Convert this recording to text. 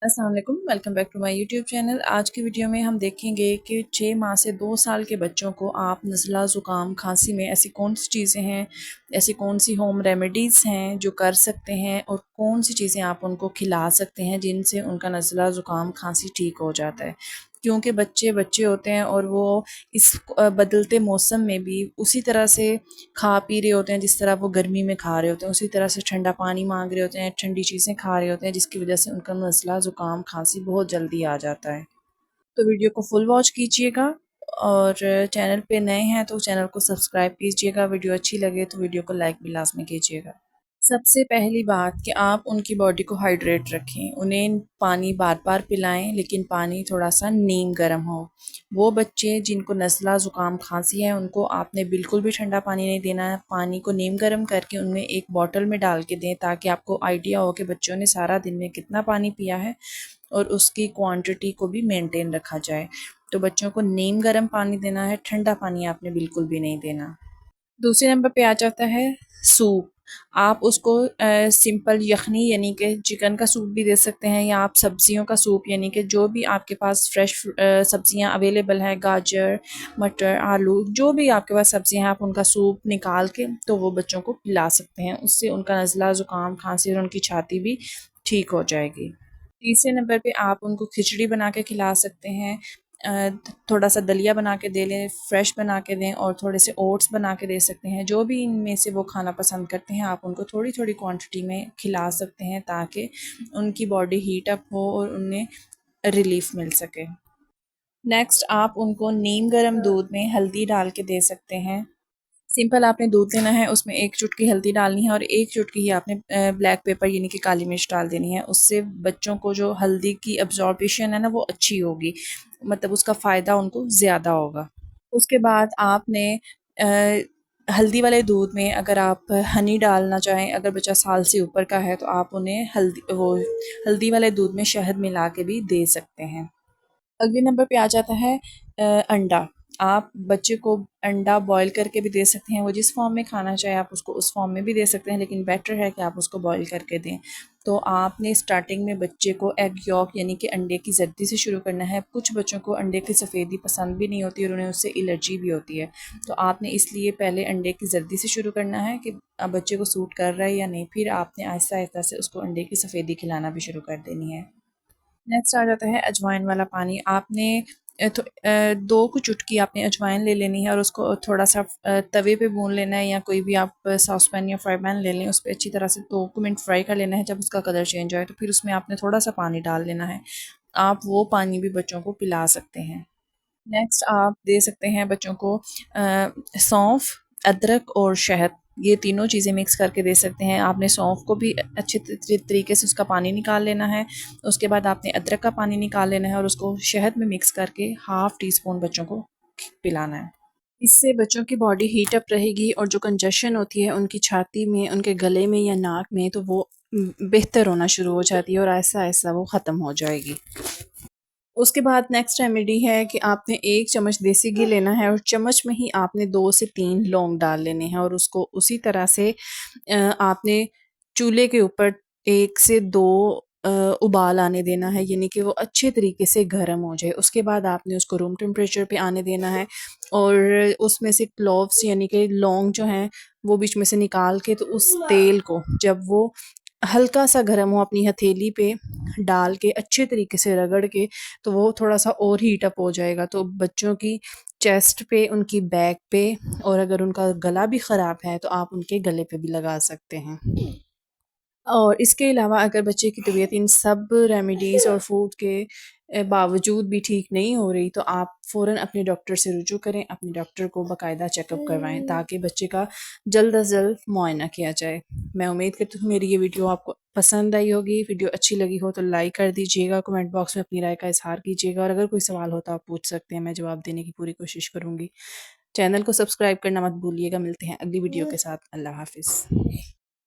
अस्सलाम वालेकुम, welcome back to my YouTube channel. आज की वीडियो में हम देखेंगे कि 6 माह से 2 साल के बच्चों को आप नज़ला ज़ुकाम खांसी में ऐसी कौन सी चीज़ें हैं, ऐसी कौन सी होम रेमेडीज़ हैं जो कर सकते हैं और कौन सी चीज़ें आप उनको खिला सकते हैं जिनसे उनका नज़ला ज़ुकाम खांसी ठीक हो जाता है। क्योंकि बच्चे बच्चे होते हैं और वो इस बदलते मौसम में भी उसी तरह से खा पी रहे होते हैं जिस तरह वो गर्मी में खा रहे होते हैं, उसी तरह से ठंडा पानी मांग रहे होते हैं, ठंडी चीज़ें खा रहे होते हैं, जिसकी वजह से उनका नज़ला ज़ुकाम खांसी बहुत जल्दी आ जाता है। तो वीडियो को फुल वॉच कीजिएगा और चैनल पे नए हैं तो चैनल को सब्सक्राइब कीजिएगा। वीडियो अच्छी लगे तो वीडियो को लाइक भी लाजमी कीजिएगा। सबसे पहली बात कि आप उनकी बॉडी को हाइड्रेट रखें, उन्हें पानी बार-बार पिलाएं, लेकिन पानी थोड़ा-सा नीम गर्म हो। वो बच्चे जिनको नज़ला ज़ुकाम खांसी है उनको आपने बिल्कुल भी ठंडा पानी नहीं देना है। पानी को नीम गर्म करके उनमें एक बॉटल में डाल के दें ताकि आपको आइडिया हो कि बच्चों ने सारा दिन में कितना पानी पिया है और उसकी क्वांटिटी को भी मेंटेन रखा जाए। तो बच्चों को नीम गर्म पानी देना है, ठंडा पानी आपने बिल्कुल भी नहीं देना। दूसरे नंबर पे आ जाता है सूप। आप उसको सिंपल यखनी यानी कि चिकन का सूप भी दे सकते हैं या आप सब्जियों का सूप यानी कि जो भी आपके पास फ्रेश सब्जियां अवेलेबल हैं, गाजर, मटर, आलू, जो भी आपके पास सब्जियां हैं आप उनका सूप निकाल के तो वो बच्चों को पिला सकते हैं। उससे उनका नज़ला ज़ुकाम खांसी और उनकी छाती भी ठीक हो जाएगी। तीसरे नंबर पे आप उनको खिचड़ी बना के खिला सकते हैं। थोड़ा सा दलिया बना के दे लें, फ्रेश बना के दें और थोड़े से ओट्स बना के दे सकते हैं। जो भी इनमें से वो खाना पसंद करते हैं आप उनको थोड़ी-थोड़ी क्वांटिटी में खिला सकते हैं ताकि उनकी बॉडी हीट अप हो और उन्हें रिलीफ़ मिल सके। नेक्स्ट आप उनको नीम गर्म दूध में हल्दी डाल के दे सकते हैं। सिंपल आपने दूध लेना है, उसमें 1 चुटकी हल्दी डालनी है और 1 चुटकी ही आपने ब्लैक पेपर यानी कि काली मिर्च डाल देनी है। उससे बच्चों को जो हल्दी की अब्ज़ॉर्प्शन है ना वो अच्छी होगी, मतलब उसका फ़ायदा उनको ज़्यादा होगा। उसके बाद आपने अ, हल्दी वाले दूध में अगर आप हनी डालना चाहें, अगर बच्चा साल से ऊपर का है तो आप उन्हें हल्दी वाले दूध में शहद मिला के भी दे सकते हैं। अगले नंबर पे आ जाता है अंडा। आप बच्चे को अंडा बॉयल करके भी दे सकते हैं, वो जिस फ़ॉर्म में खाना चाहे आप उसको उस फ़ॉर्म में भी दे सकते हैं, लेकिन बेटर है कि आप उसको बॉयल करके दें। तो आपने स्टार्टिंग में बच्चे को एग यॉक यानी कि अंडे की ज़र्दी से शुरू करना है। कुछ बच्चों को अंडे की सफ़ेदी पसंद भी नहीं होती और उन्हें उससे एलर्जी भी होती है। तो आपने इसलिए पहले अंडे की ज़र्दी से शुरू करना है कि बच्चे को सूट कर रहा है या नहीं, फिर आपने आहिस्ता-आहिस्ता से उसको अंडे की सफ़ेदी खिलाना भी शुरू कर देनी है। नेक्स्ट आ जाता है अजवाइन वाला पानी। आपने 2 कुछ चुटकी आपने अजवाइन ले लेनी है और उसको थोड़ा-सा तवे पे भून लेना है या कोई भी आप सॉस पैन या फ्राई पैन ले लें, उस पे अच्छी तरह से 2 मिनट फ्राई कर लेना है। जब उसका कलर चेंज हो तो फिर उसमें आपने थोड़ा-सा पानी डाल लेना है। आप वो पानी भी बच्चों को पिला सकते हैं। नेक्स्ट आप दे सकते हैं बच्चों को सौंफ, अदरक और शहद, ये तीनों चीज़ें मिक्स करके दे सकते हैं। आपने सौंफ को भी अच्छे तरीके से उसका पानी निकाल लेना है। उसके बाद आपने अदरक का पानी निकाल लेना है और उसको शहद में मिक्स करके हाफ़ टी स्पून बच्चों को पिलाना है। इससे बच्चों की बॉडी हीट अप रहेगी और जो कंजेशन होती है उनकी छाती में, उनके गले में या नाक में, तो वो बेहतर होना शुरू हो जाती है और आहिस्ता-आहिस्ता वो ख़त्म हो जाएगी। उसके बाद नेक्स्ट रेमेडी है कि आपने 1 चम्मच देसी घी लेना है और चम्मच में ही आपने 2 से 3 लौंग डाल लेने हैं और उसको उसी तरह से आपने चूल्हे के ऊपर 1 से 2 अ, उबाल आने देना है, यानी कि वो अच्छे तरीके से गर्म हो जाए। उसके बाद आपने उसको रूम टेम्परेचर पे आने देना है और उसमें से क्लोव्स यानी कि लौंग जो हैं वो बीच में से निकाल के तो उस तेल को जब वो हल्का सा गर्म हो अपनी हथेली पे डाल के अच्छे तरीके से रगड़ के तो वो थोड़ा-सा और हीट अप हो जाएगा। तो बच्चों की चेस्ट पे, उनकी बैक पे और अगर उनका गला भी ख़राब है तो आप उनके गले पे भी लगा सकते हैं। और इसके अलावा अगर बच्चे की तबीयत इन सब रेमेडीज़ और फूड के बावजूद भी ठीक नहीं हो रही तो आप फ़ौरन अपने डॉक्टर से रुजू करें, अपने डॉक्टर को बाकायदा चेकअप करवाएँ ताकि बच्चे का जल्द अज़ जल्द मुआयना किया जाए। मैं उम्मीद करती हूँ मेरी ये वीडियो आपको पसंद आई होगी। वीडियो अच्छी लगी हो तो लाइक कर दीजिएगा, कमेंट बॉक्स में अपनी राय का इज़हार कीजिएगा और अगर कोई सवाल हो तो आप पूछ सकते हैं, मैं जवाब देने की पूरी कोशिश करूँगी। चैनल को सब्सक्राइब करना मत भूलिएगा। मिलते हैं अगली वीडियो के साथ। अल्लाह हाफ़िज़।